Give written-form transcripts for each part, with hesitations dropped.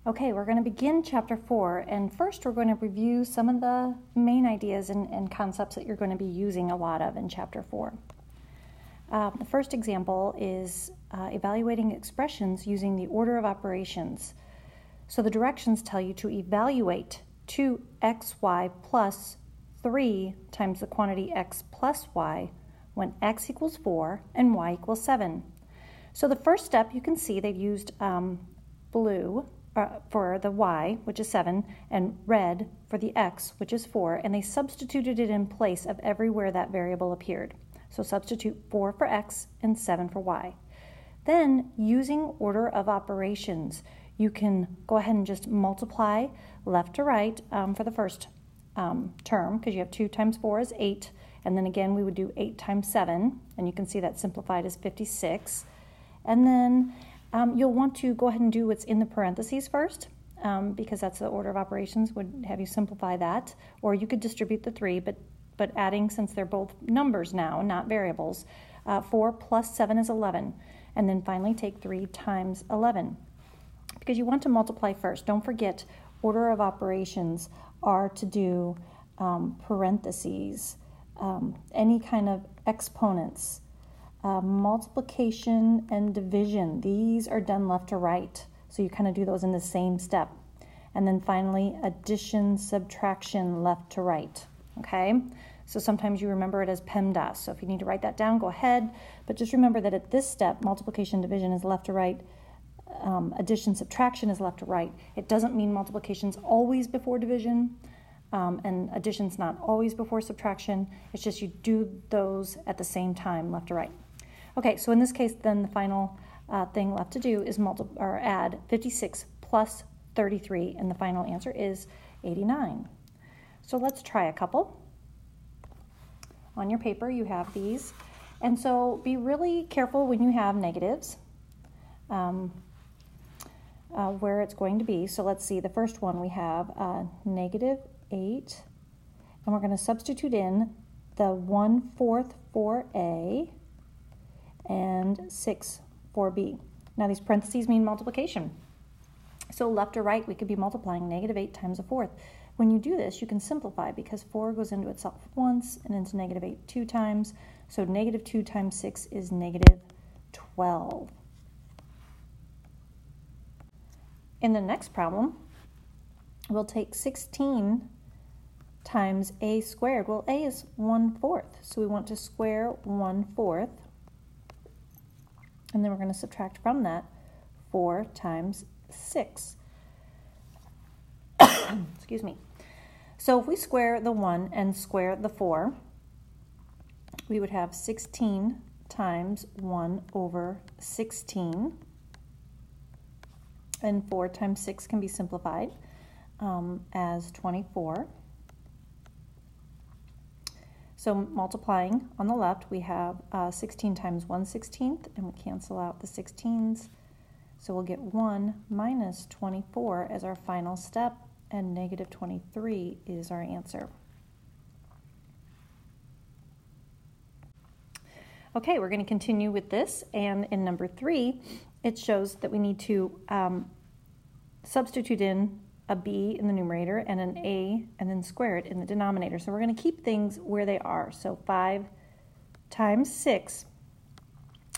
Okay, we're going to begin chapter 4, and first we're going to review some of the main ideas and concepts that you're going to be using a lot of in chapter 4. The first example is evaluating expressions using the order of operations. So the directions tell you to evaluate 2xy plus 3 times the quantity x plus y when x equals 4 and y equals 7. So the first step, you can see they've used blue for the y, which is 7, and red for the x, which is 4, and they substituted it in place of everywhere that variable appeared. So substitute 4 for x and 7 for y. Then, using order of operations, you can go ahead and just multiply left to right for the first term, because you have 2 times 4 is 8, and then again we would do 8 times 7, and you can see that simplified as 56. And then you'll want to go ahead and do what's in the parentheses first, because that's the order of operations, would have you simplify that. Or you could distribute the 3, but adding, since they're both numbers now, not variables, 4 plus 7 is 11. And then finally take 3 times 11. Because you want to multiply first. Don't forget, order of operations are to do parentheses, any kind of exponents, multiplication and division. These are done left to right, so you kind of do those in the same step. And then finally, addition, subtraction, left to right. Okay, so sometimes you remember it as Pemdas. So if you need to write that down, go ahead. But just remember that at this step, multiplication, division is left to right. Addition, subtraction is left to right. It doesn't mean multiplication's always before division, and addition's not always before subtraction. It's just you do those at the same time, left to right. Okay, so in this case, then the final thing left to do is add 56 plus 33, and the final answer is 89. So let's try a couple. On your paper, you have these, and so be really careful when you have negatives, where it's going to be. So let's see, the first one we have negative 8, and we're going to substitute in the 1/4 for A and 6 for B. Now these parentheses mean multiplication. So left to right, we could be multiplying negative 8 times a 4th. When you do this, you can simplify because 4 goes into itself once and into negative 8 2 times. So negative 2 times 6 is negative 12. In the next problem, we'll take 16 times a squared. Well, a is 1/4, so we want to square 1/4. And then we're going to subtract from that 4 times 6. Excuse me. So if we square the 1 and square the 4, we would have 16 times 1 over 16. And 4 times 6 can be simplified as 24. So multiplying on the left, we have 16 times 1/16, and we cancel out the 16s. So we'll get 1 minus 24 as our final step, and negative 23 is our answer. Okay, we're going to continue with this, and in number 3, it shows that we need to substitute in a b in the numerator and an a and then square it in the denominator. So we're going to keep things where they are. So 5 times 6,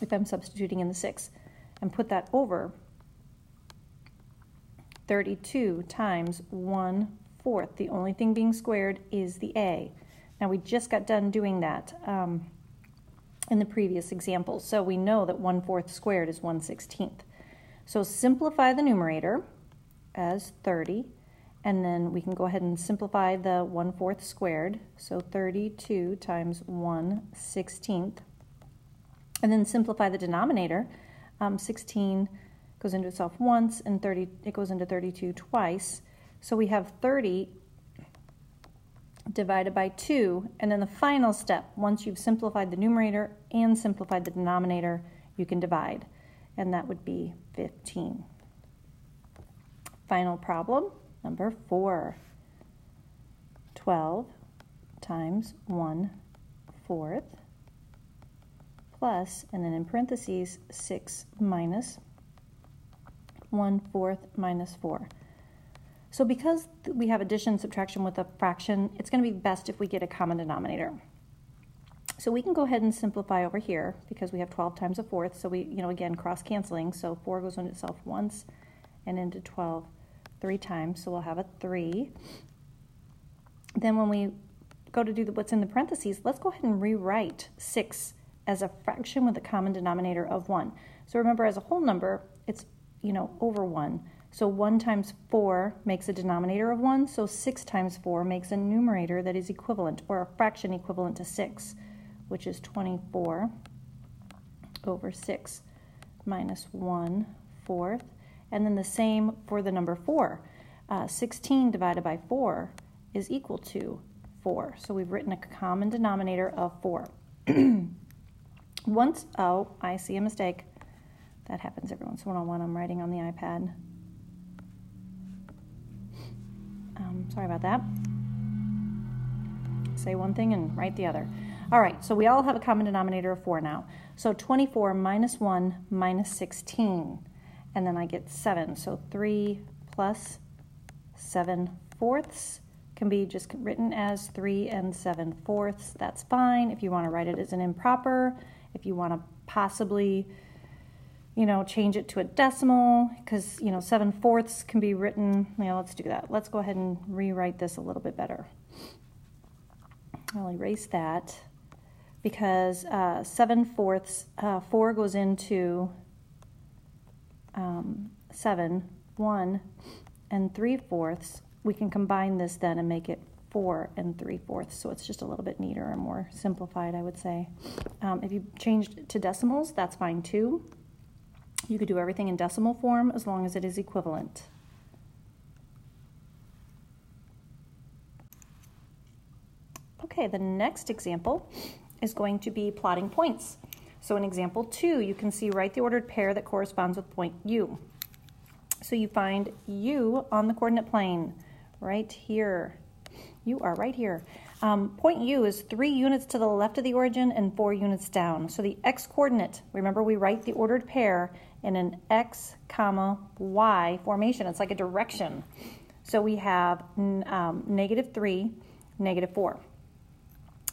if I'm substituting in the 6, and put that over 32 times 1/4. The only thing being squared is the a. Now we just got done doing that in the previous example, so we know that 1/4 squared is 1/16. So simplify the numerator as 30, and then we can go ahead and simplify the 1/4 squared, so 32 times 1/16, and then simplify the denominator. 16 goes into itself once, and it goes into 32 twice, so we have 30 divided by 2, and then the final step, once you've simplified the numerator and simplified the denominator, you can divide, and that would be 15. Final problem, number 4. 12 times 1/4 plus, and then in parentheses, 6 minus 1/4 minus 4. So because we have addition, subtraction with a fraction, it's going to be best if we get a common denominator. So we can go ahead and simplify over here because we have 12 times a fourth. So we, again, cross-canceling. So 4 goes into itself once and into 12 3 times. So we'll have a 3. Then when we go to do what's in the parentheses, let's go ahead and rewrite 6 as a fraction with a common denominator of 1. So remember, as a whole number, it's, over 1. So 1 times 4 makes a denominator of 1. So 6 times 4 makes a numerator that is equivalent, or a fraction equivalent to 6. Which is 24 over 6 minus 1/4. And then the same for the number 4. 16 divided by 4 is equal to 4. So we've written a common denominator of 4. Oh, I see a mistake. That happens every once in a while when I'm writing on the iPad. Sorry about that. Say one thing and write the other. All right, so we all have a common denominator of 4 now. So 24 minus 1 minus 16. And then I get 7. So 3 plus 7/4 can be just written as 3 7/4. That's fine. If you want to write it as an improper, if you want to possibly, change it to a decimal, because, 7/4 can be written, let's do that. Let's go ahead and rewrite this a little bit better. I'll erase that. Because 7/4, 4 goes into 7, 1, and 3/4. We can combine this then and make it 4 3/4. So it's just a little bit neater and more simplified, I would say. If you changed to decimals, that's fine too. You could do everything in decimal form as long as it is equivalent. Okay, the next example is going to be plotting points. So in example 2, you can see write the ordered pair that corresponds with point U. So you find U on the coordinate plane right here. You are right here. Point U is 3 units to the left of the origin and 4 units down. So the x-coordinate, remember we write the ordered pair in an x, y formation. It's like a direction. So we have -3, -4.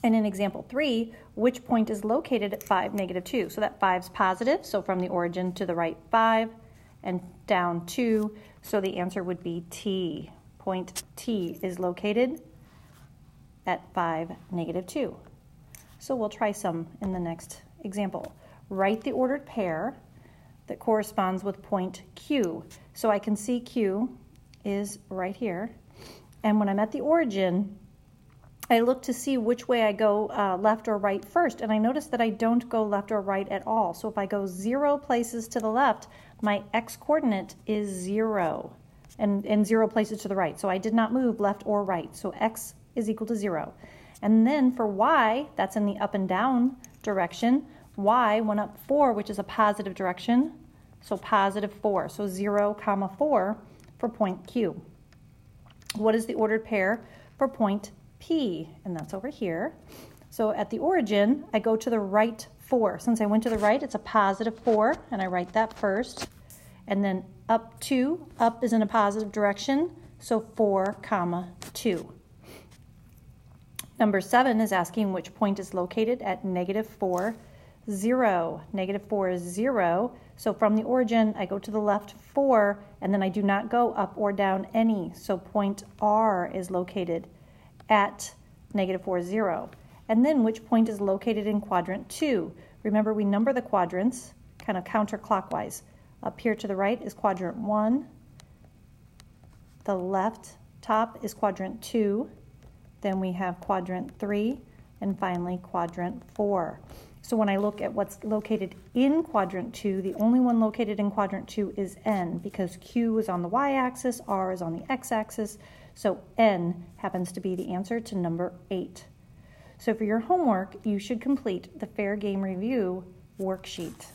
And in example 3, which point is located at 5, -2? So that 5's positive, so from the origin to the right 5 and down 2. So the answer would be T. Point T is located at 5, -2. So we'll try some in the next example. Write the ordered pair that corresponds with point Q. So I can see Q is right here. And when I'm at the origin, I look to see which way I go left or right first, and I notice that I don't go left or right at all. So if I go 0 places to the left, my x-coordinate is 0, and 0 places to the right. So I did not move left or right, so x is equal to 0. And then for y, that's in the up and down direction, y went up 4, which is a positive direction, so +4. So 0, 4 for point Q. What is the ordered pair for point P? And that's over here. So at the origin, I go to the right 4. Since I went to the right, it's a +4, and I write that first. And then up 2, up is in a positive direction, so 4, 2. Number 7 is asking which point is located at -4, 0. -4 is 0. So from the origin, I go to the left 4, and then I do not go up or down any. So point R is located at -4, 0. And then which point is located in quadrant 2? Remember, we number the quadrants kind of counterclockwise. Up here to the right is quadrant 1. The left top is quadrant 2. Then we have quadrant 3, and finally quadrant 4. So when I look at what's located in quadrant 2, the only one located in quadrant 2 is N, because Q is on the y-axis, R is on the x-axis, so N happens to be the answer to number 8. So for your homework, you should complete the Fair Game Review worksheet.